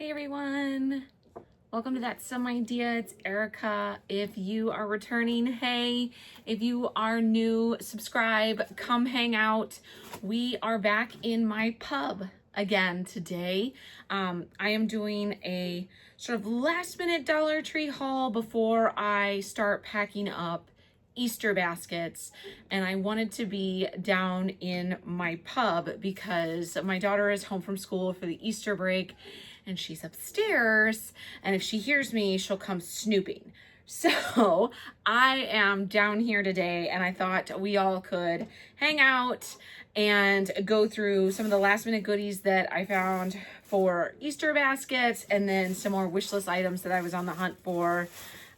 Hey everyone, welcome to That's Some Idea. It's Erica. If you are returning, hey. If you are new, subscribe, come hang out. We are back in my pub again today. I am doing a sort of last minute Dollar Tree haul before I start packing up Easter baskets, and I wanted to be down in my pub because my daughter is home from school for the Easter break and she's upstairs, and if she hears me, she'll come snooping. So I am down here today, and I thought we all could hang out and go through some of the last minute goodies that I found for Easter baskets, and then some more wish list items that I was on the hunt for,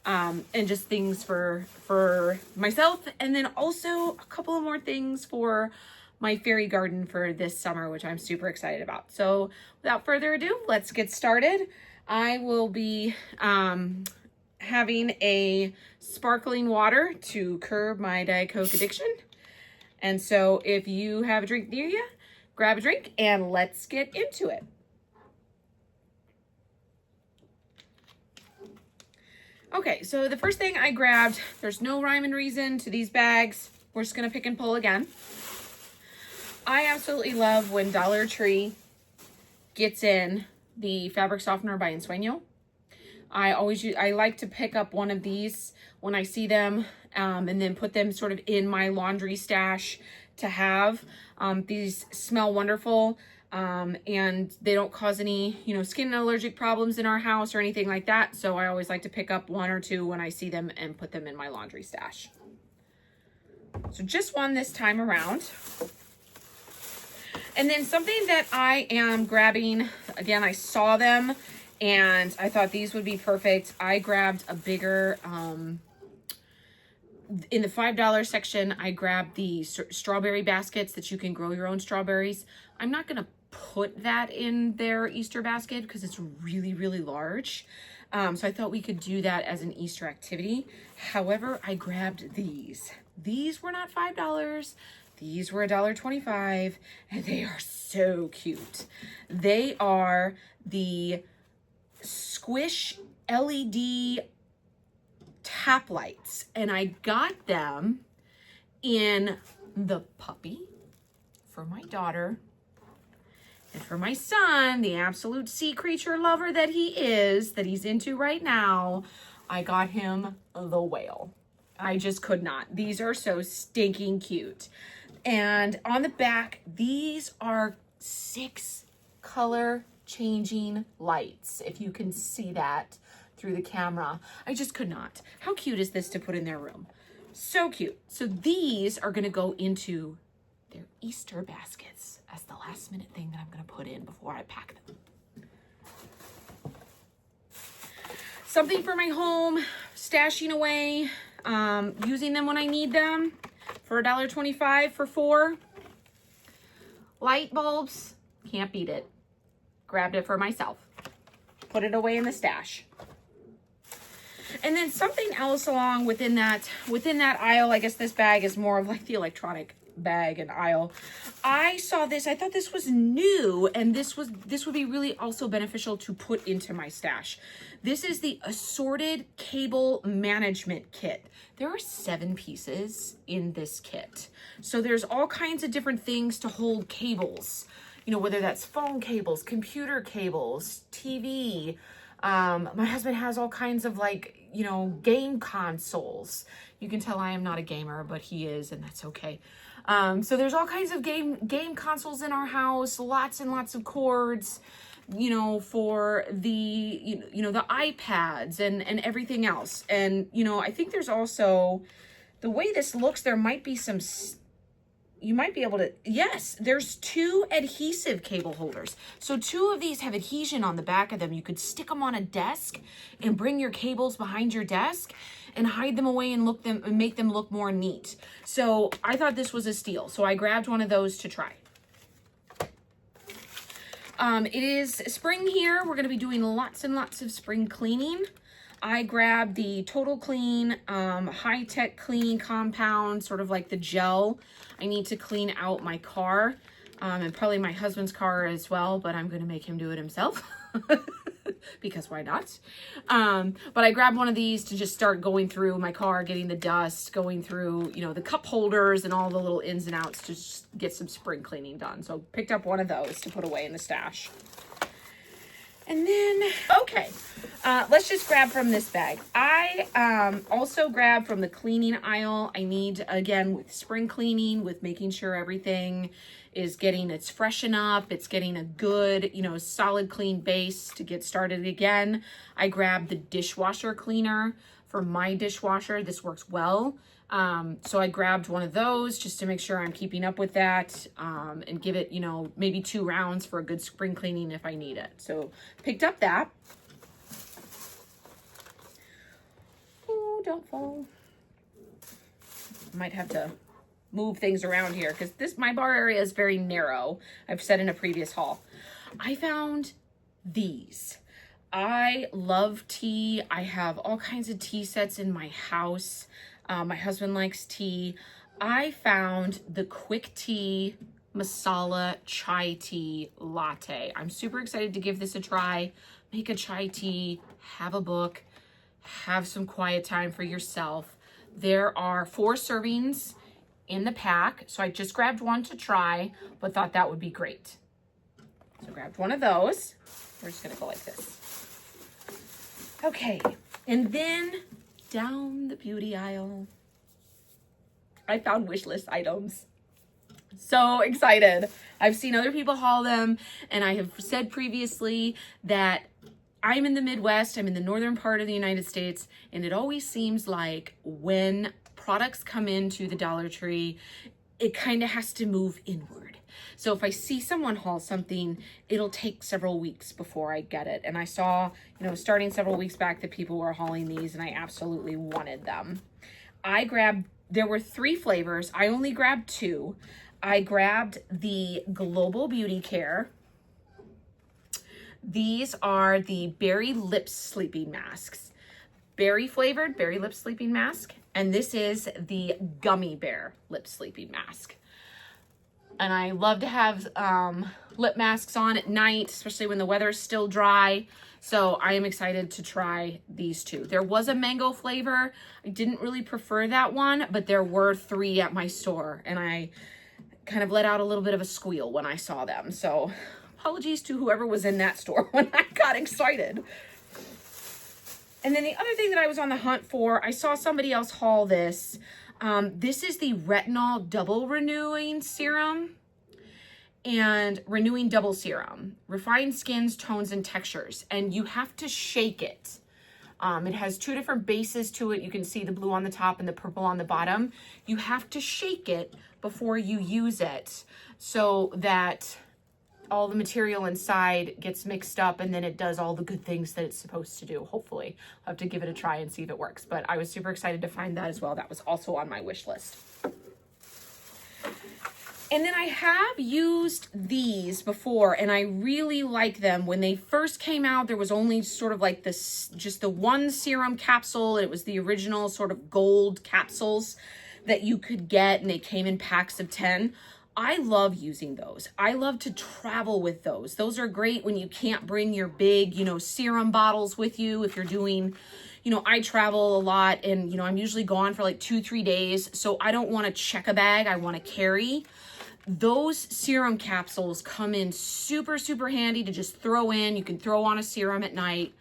and just things for myself, and then also a couple of more things for my fairy garden for this summer, which I'm super excited about. So without further ado, let's get started. I will be having a sparkling water to curb my Diet Coke addiction. And so if you have a drink near you, grab a drink and let's get into it. Okay, so the first thing I grabbed, there's no rhyme and reason to these bags. We're just gonna pick and pull again. I absolutely love when Dollar Tree gets in the fabric softener by Ensueño. I like to pick up one of these when I see them, and then put them sort of in my laundry stash to have. These smell wonderful, and they don't cause any, skin allergic problems in our house or anything like that. So I always like to pick up one or two when I see them and put them in my laundry stash. So just one this time around. And then something that I am grabbing, again, I saw them and I thought these would be perfect. I grabbed a bigger, in the $5 section, I grabbed the strawberry baskets that you can grow your own strawberries. I'm not going to put that in their Easter basket because it's really, really large. So I thought we could do that as an Easter activity. However, I grabbed these. These were not $5. These were $1.25, and they are so cute. They are the Squish LED tap lights, and I got them in the puppy for my daughter, and for my son, the absolute sea creature lover that he is, that he's into right now, I got him the whale. I just could not. These are so stinking cute. And on the back, these are 6 color changing lights, if you can see that through the camera. I just could not. How cute is this to put in their room? So cute. So these are going to go into their Easter baskets as the last minute thing that I'm going to put in before I pack them. Something for my home, stashing away, using them when I need them. For $1.25 for 4. Light bulbs, can't beat it. Grabbed it for myself. Put it away in the stash. And then something else along within that aisle, I guess this bag is more of like the electronic bag and aisle. I saw this, I thought this was new, and this would be really also beneficial to put into my stash. This is the Assorted Cable Management Kit. There are 7 pieces in this kit. So there's all kinds of different things to hold cables, whether that's phone cables, computer cables, TV. My husband has all kinds of game consoles. You can tell I am not a gamer, but he is, and that's okay. So there's all kinds of game consoles in our house, lots and lots of cords, for the, the iPads and everything else. And, I think there's also, the way this looks, there might be some, you might be able to, yes, there's 2 adhesive cable holders. So 2 of these have adhesion on the back of them. You could stick them on a desk and bring your cables behind your desk and hide them away and make them look more neat. So I thought this was a steal. So I grabbed one of those to try. It is spring here. We're going to be doing lots and lots of spring cleaning. I grabbed the Total Clean, High-Tech Clean Compound, sort of like the gel. I need to clean out my car, and probably my husband's car as well, but I'm going to make him do it himself. because why not? But I grabbed one of these to just start going through my car, getting the dust, going through, you know, the cup holders and all the little ins and outs to just get some spring cleaning done. So picked up one of those to put away in the stash. And then, okay, let's just grab from this bag. I also grabbed from the cleaning aisle. I need, again, with spring cleaning, with making sure everything is getting, it's freshen up, it's getting a good, you know, solid clean base to get started again. I grabbed the dishwasher cleaner for my dishwasher. This works well. So I grabbed one of those just to make sure I'm keeping up with that, and give it, you know, maybe 2 rounds for a good spring cleaning if I need it. So picked up that. Oh, don't fall. Might have to move things around here because my bar area is very narrow. I've said in a previous haul. I found these. I love tea. I have all kinds of tea sets in my house. My husband likes tea. I found the Quick Tea Masala Chai Tea Latte. I'm super excited to give this a try. Make a chai tea, have a book, have some quiet time for yourself. There are 4 servings in the pack, so I just grabbed one to try, but thought that would be great. So grabbed one of those. We're just gonna go like this. Okay, and then down the beauty aisle, I found wish list items. So excited. I've seen other people haul them, and I have said previously that I'm in the Midwest, I'm in the northern part of the United States, and it always seems like when products come into the Dollar Tree, it kind of has to move inward. So if I see someone haul something, it'll take several weeks before I get it. And I saw, you know, starting several weeks back that people were hauling these, and I absolutely wanted them. There were 3 flavors. I only grabbed 2. I grabbed the Global Beauty Care. These are the Berry Lip Sleeping Masks. Berry flavored Berry Lip Sleeping Mask. And this is the Gummy Bear Lip Sleeping Mask. And I love to have lip masks on at night, especially when the weather is still dry. So I am excited to try these 2. There was a mango flavor. I didn't really prefer that one, but there were 3 at my store, and I kind of let out a little bit of a squeal when I saw them. So apologies to whoever was in that store when I got excited. And then the other thing that I was on the hunt for, I saw somebody else haul this. This is the Retinol Double Renewing Serum and Renewing Double Serum. Refined skins, tones, and textures. And you have to shake it. It has 2 different bases to it. You can see the blue on the top and the purple on the bottom. You have to shake it before you use it so that all the material inside gets mixed up and then it does all the good things that it's supposed to do. Hopefully I'll have to give it a try and see if it works, but I was super excited to find that as well. That was also on my wish list. And then I have used these before, and I really like them. When they first came out, there was only sort of like this, just the one serum capsule. It was the original sort of gold capsules that you could get, and they came in packs of 10. I love using those. I love to travel with those. Those are great when you can't bring your big, you know, serum bottles with you. If you're doing, you know, I travel a lot, and, you know, I'm usually gone for like 2-3 days. So I don't want to check a bag. I want to carry. Those serum capsules come in super, super handy to just throw in. You can throw on a serum at night.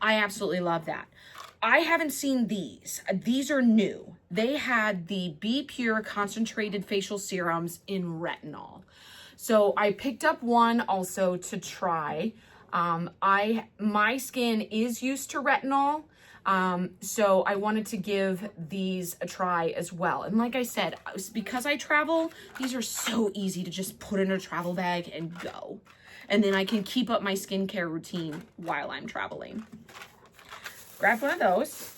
I absolutely love that. I haven't seen these. These are new. They had the Be Pure concentrated facial serums in retinol. So I picked up one also to try. My skin is used to retinol. So I wanted to give these a try as well. And like I said, because I travel, these are so easy to just put in a travel bag and go. And then I can keep up my skincare routine while I'm traveling. Grab one of those.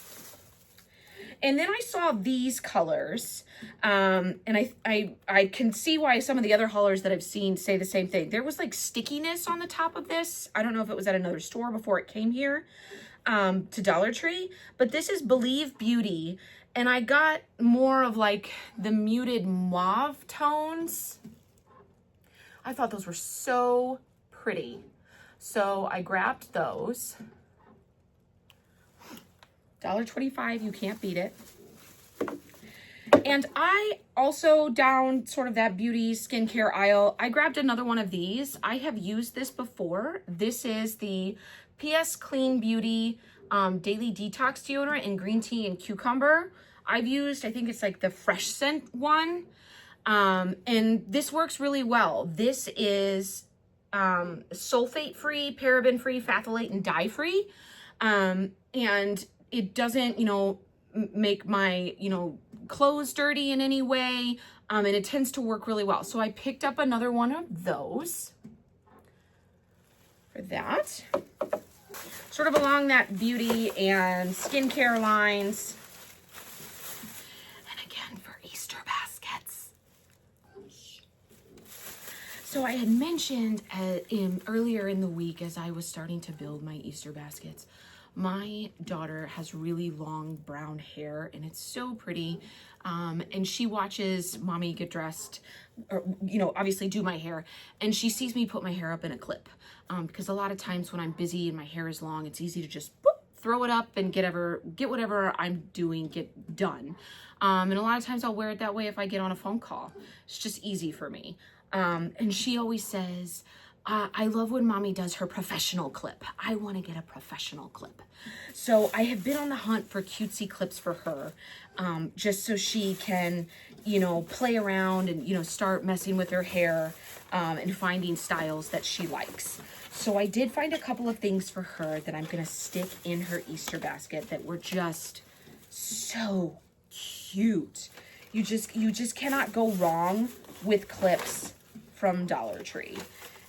And then I saw these colors, and I can see why some of the other haulers that I've seen say the same thing. There was like stickiness on the top of this. I don't know if it was at another store before it came here to Dollar Tree, but this is Believe Beauty, and I got more of like the muted mauve tones. I thought those were so pretty. So I grabbed those. $1.25, you can't beat it. And I also, down sort of that beauty skincare aisle, I grabbed another one of these. I have used this before. This is the PS Clean Beauty Daily Detox Deodorant in green tea and cucumber. I've used, I think it's like the fresh scent one. And this works really well. This is sulfate-free, paraben-free, phthalate, and dye-free. And it doesn't, you know, make my, you know, clothes dirty in any way. And it tends to work really well. So I picked up another one of those for that. Sort of along that beauty and skincare lines. And again, for Easter baskets. So I had mentioned earlier in the week as I was starting to build my Easter baskets, my daughter has really long brown hair and it's so pretty. And she watches mommy get dressed, or, you know, obviously do my hair. And she sees me put my hair up in a clip. Because a lot of times when I'm busy and my hair is long, it's easy to just boop, throw it up and get whatever I'm doing get done. And a lot of times I'll wear it that way if I get on a phone call. It's just easy for me. And she always says, I love when mommy does her professional clip. I want to get a professional clip. So I have been on the hunt for cutesy clips for her, just so she can, you know, play around and, you know, start messing with her hair, and finding styles that she likes. So I did find a couple of things for her that I'm going to stick in her Easter basket that were just so cute. You just cannot go wrong with clips from Dollar Tree.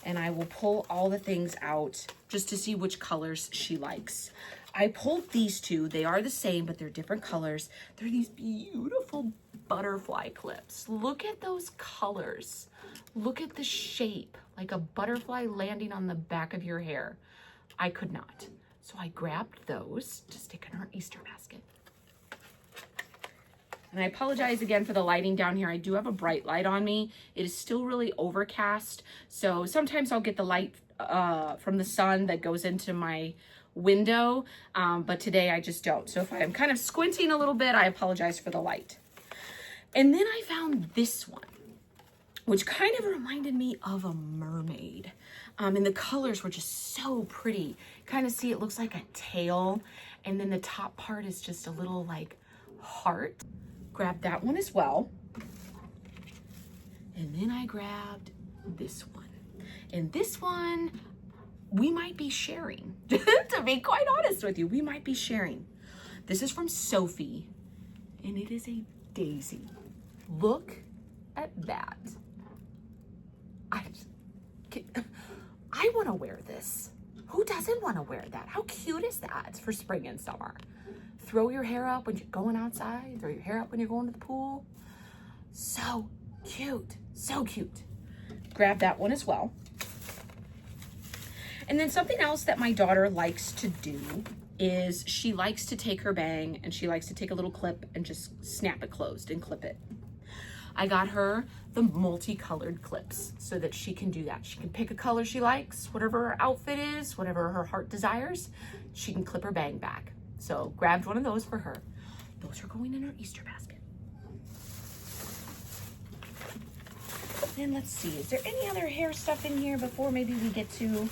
And I will pull all the things out just to see which colors she likes. I pulled these two. They are the same, but they're different colors. They're these beautiful butterfly clips. Look at those colors. Look at the shape, like a butterfly landing on the back of your hair. I could not. So I grabbed those to stick in her Easter basket. And I apologize again for the lighting down here. I do have a bright light on me. It is still really overcast. So sometimes I'll get the light from the sun that goes into my window. But today I just don't. So if I'm kind of squinting a little bit, I apologize for the light. And then I found this one, which kind of reminded me of a mermaid. And the colors were just so pretty. Kind of see it looks like a tail. And then the top part is just a little like heart. Grabbed that one as well. And then I grabbed this one. And this one, we might be sharing. To be quite honest with you, we might be sharing. This is from Sophie, and it is a daisy. Look at that. I want to wear this. Who doesn't want to wear that? How cute is that for spring and summer? Throw your hair up when you're going outside. Throw your hair up when you're going to the pool. So cute. So cute. Grab that one as well. And then something else that my daughter likes to do is she likes to take her bang and she likes to take a little clip and just snap it closed and clip it. I got her the multicolored clips so that she can do that. She can pick a color she likes, whatever her outfit is, whatever her heart desires, she can clip her bang back. So grabbed one of those for her. Those are going in her Easter basket. And let's see, is there any other hair stuff in here before maybe we get to,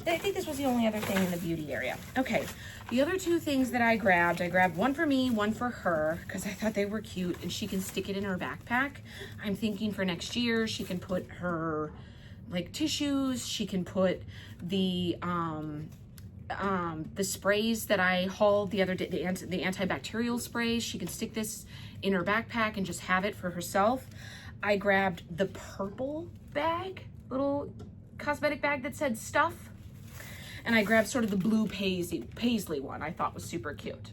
I think this was the only other thing in the beauty area. Okay, the other two things that I grabbed one for me, one for her, because I thought they were cute, and she can stick it in her backpack. I'm thinking for next year, she can put her like tissues, she can put the sprays that I hauled the other day, the antibacterial sprays. She can stick this in her backpack and just have it for herself. I grabbed the purple bag, little cosmetic bag that said stuff. And I grabbed sort of the blue paisley one I thought was super cute.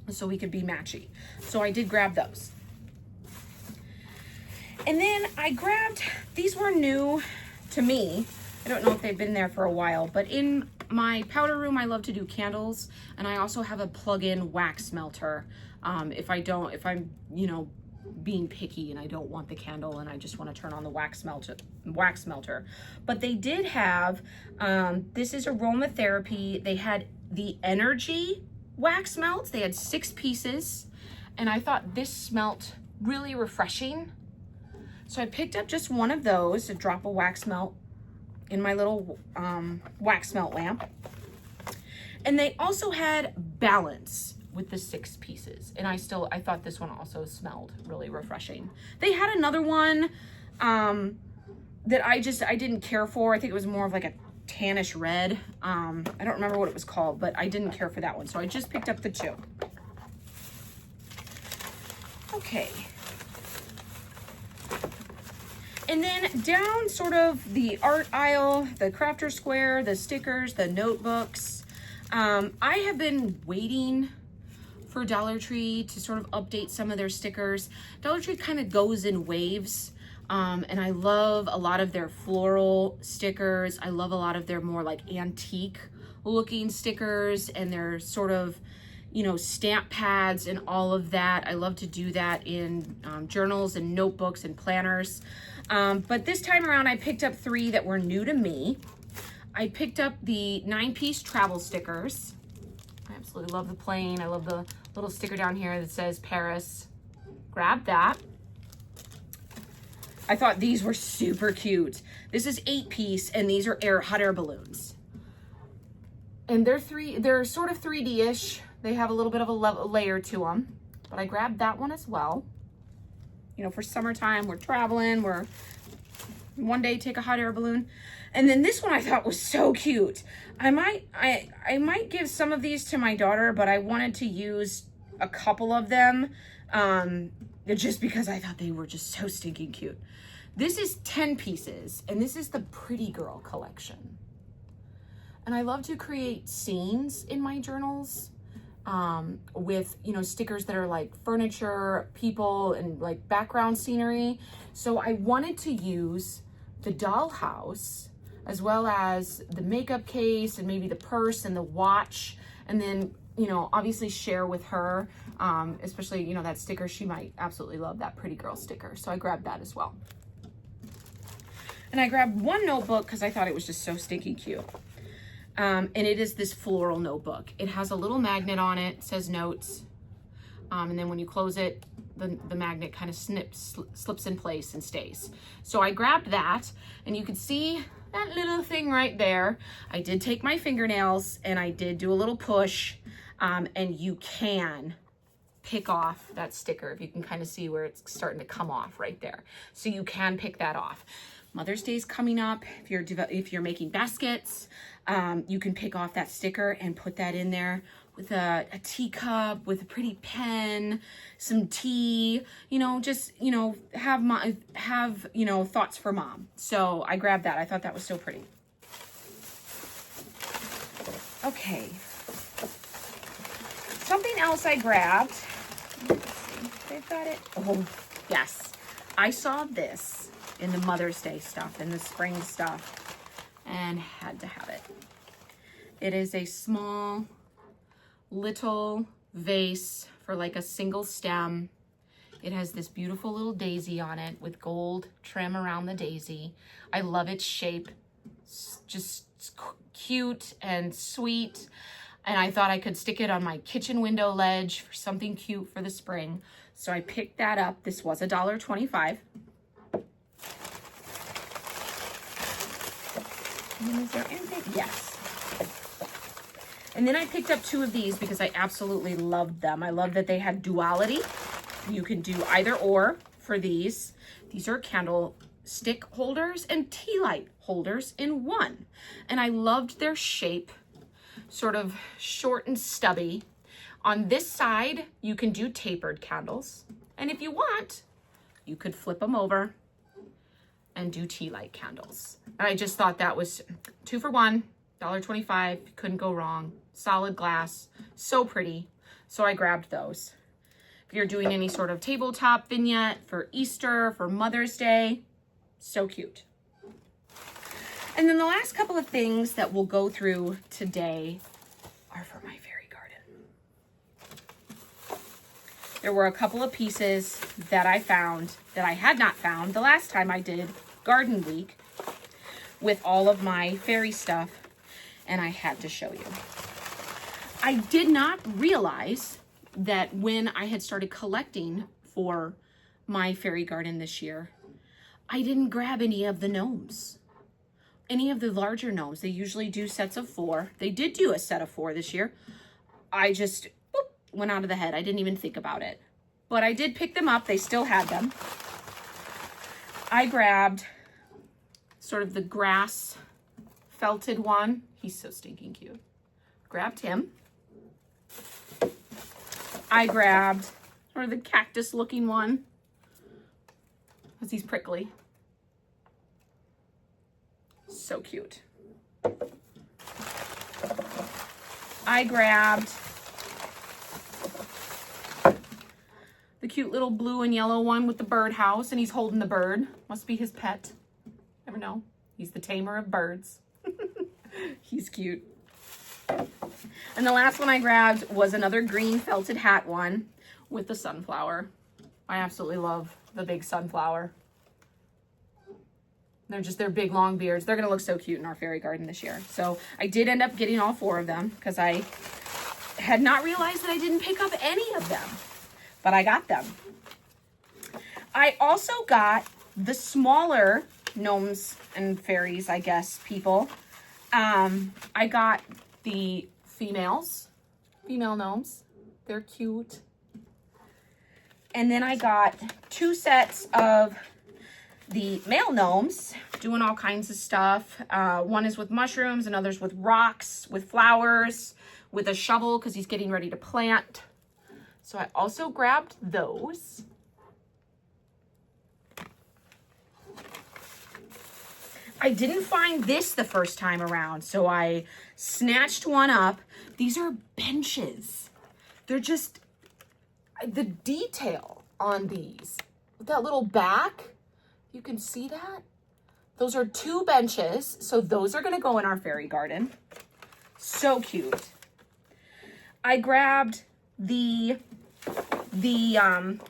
So we could be matchy. So I did grab those. And then I grabbed, these were new to me. I don't know if they've been there for a while, but in my powder room, I love to do candles. And I also have a plug-in wax melter. If I'm, you know, being picky and I don't want the candle and I just want to turn on the wax melter. But they did have, this is aromatherapy. They had the energy wax melts. They had 6 pieces and I thought this smelt really refreshing. So I picked up just one of those to drop a wax melt in my little wax melt lamp. And they also had balance with the 6 pieces. And I thought this one also smelled really refreshing. They had another one that I didn't care for. I think it was more of like a tannish red. I don't remember what it was called, but I didn't care for that one. So I just picked up the 2. Okay. And then down sort of the art aisle, the crafter square, the stickers, the notebooks. I have been waiting for Dollar Tree to sort of update some of their stickers. Dollar Tree kind of goes in waves. And I love a lot of their floral stickers. I love a lot of their more like antique looking stickers and their sort of, you know, stamp pads and all of that. I love to do that in journals and notebooks and planners. But this time around, I picked up 3 that were new to me. I picked up the 9-piece travel stickers. I absolutely love the plane. I love the little sticker down here that says Paris. Grab that. I thought these were super cute. This is 8-piece and these are hot air balloons. And they're sort of 3D-ish. They have a little bit of a layer to them, but I grabbed that one as well. You know, for summertime, we're traveling, we're one day take a hot air balloon. And then this one I thought was so cute. I might give some of these to my daughter, but I wanted to use a couple of them just because I thought they were just so stinking cute. This is 10 pieces, and this is the Pretty Girl collection. And I love to create scenes in my journals with, you know, stickers that are like furniture, people, and like background scenery. So I wanted to use the dollhouse as well as the makeup case and maybe the purse and the watch, and then, you know, obviously share with her, especially, you know, that sticker. She might absolutely love that Pretty Girl sticker. So I grabbed that as well. And I grabbed one notebook because I thought it was just so stinking cute. And it is this floral notebook. It has a little magnet on it. It says notes. And then when you close it, the magnet kind of slips in place and stays. So I grabbed that, and you can see that little thing right there. I did take my fingernails and I did do a little push, and you can pick off that sticker. If you can kind of see where it's starting to come off right there. So you can pick that off. Mother's Day is coming up. If you're making baskets, you can pick off that sticker and put that in there with a teacup, with a pretty pen, some tea, you know, just, you know, have, you know, thoughts for mom. So I grabbed that. I thought that was so pretty. Okay. Something else I grabbed. Let's see. They've got it. Oh, yes. I saw this in the Mother's Day stuff and the spring stuff and had to have it. It is a small little vase for like a single stem. It has this beautiful little daisy on it with gold trim around the daisy. I love its shape. It's just cute and sweet. And I thought I could stick it on my kitchen window ledge for something cute for the spring. So I picked that up. This was $1.25. And is there anything? Yes. And then I picked up 2 of these because I absolutely loved them. I love that they had duality. You can do either or for these. These are candlestick holders and tea light holders in one. And I loved their shape, sort of short and stubby. On this side, you can do tapered candles. And if you want, you could flip them over and do tea light candles. And I just thought that was 2 for $1, $1.25, couldn't go wrong. Solid glass, so pretty. So I grabbed those. If you're doing any sort of tabletop vignette for Easter, for Mother's Day, so cute. And then the last couple of things that we'll go through today are for my fairy garden. there were a couple of pieces that I found that I had not found the last time I did Garden Week with all of my fairy stuff, and I had to show you. I did not realize that when I had started collecting for my fairy garden this year, I didn't grab any of the gnomes. Any of the larger gnomes. They usually do sets of 4. They did do a set of 4 this year. I just went out of the head. I didn't even think about it. But I did pick them up. They still had them. I grabbed sort of the grass felted one. He's so stinking cute. Grabbed him. I grabbed sort of the cactus looking one, because he's prickly. So cute. I grabbed the cute little blue and yellow one with the birdhouse, and he's holding the bird. Must be his pet. Never know. He's the tamer of birds. He's cute. And the last one I grabbed was another green felted hat one with the sunflower. I absolutely love the big sunflower. They're big long beards. They're gonna look so cute in our fairy garden this year. So I did end up getting all 4 of them because I had not realized that I didn't pick up any of them, but I got them. I also got the smaller gnomes and fairies, I guess, people. I got the female gnomes. They're cute. And then I got 2 sets of the male gnomes doing all kinds of stuff. One is with mushrooms, another's with rocks, with flowers, with a shovel because he's getting ready to plant. So I also grabbed those. I didn't find this the first time around, so I snatched one up. These are benches. They're just, the detail on these, with that little back, you can see that? Those are 2 benches, so those are gonna go in our fairy garden. So cute. I grabbed the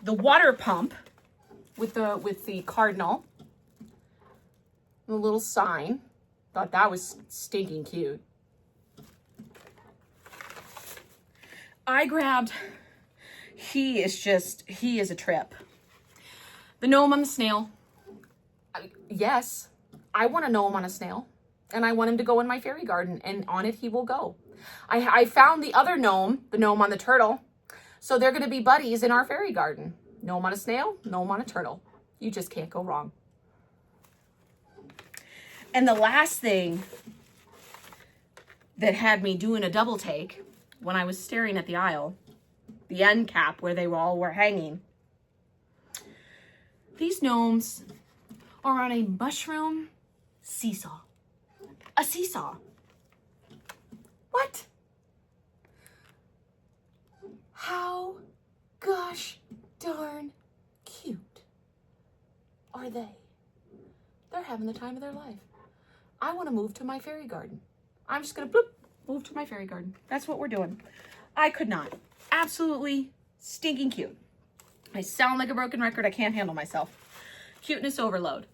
water pump with the cardinal, the little sign. Thought that was stinking cute. I grabbed, he is a trip. The gnome on the snail. Yes, I want a gnome on a snail, and I want him to go in my fairy garden, and on it he will go. I found the other gnome, the gnome on the turtle, so they're going to be buddies in our fairy garden. Gnome on a snail, gnome on a turtle. You just can't go wrong. And the last thing that had me doing a double take when I was staring at the aisle, the end cap where they all were hanging, these gnomes are on a mushroom seesaw. A seesaw. What? How gosh darn cute are they? They're having the time of their life. I want to move to my fairy garden. I'm just going to move to my fairy garden. That's what we're doing. I could not. Absolutely stinking cute. I sound like a broken record. I can't handle myself. Cuteness overload.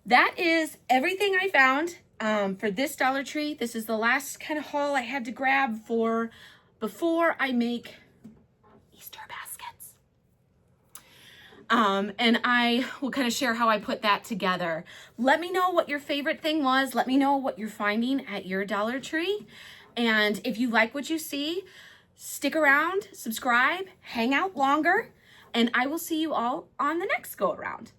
That is everything I found for this Dollar Tree. This is the last kind of haul I had to grab for before I make Easter baskets. And I will kind of share how I put that together. Let me know what your favorite thing was. Let me know what you're finding at your Dollar Tree. And if you like what you see, stick around, subscribe, hang out longer, and I will see you all on the next go around.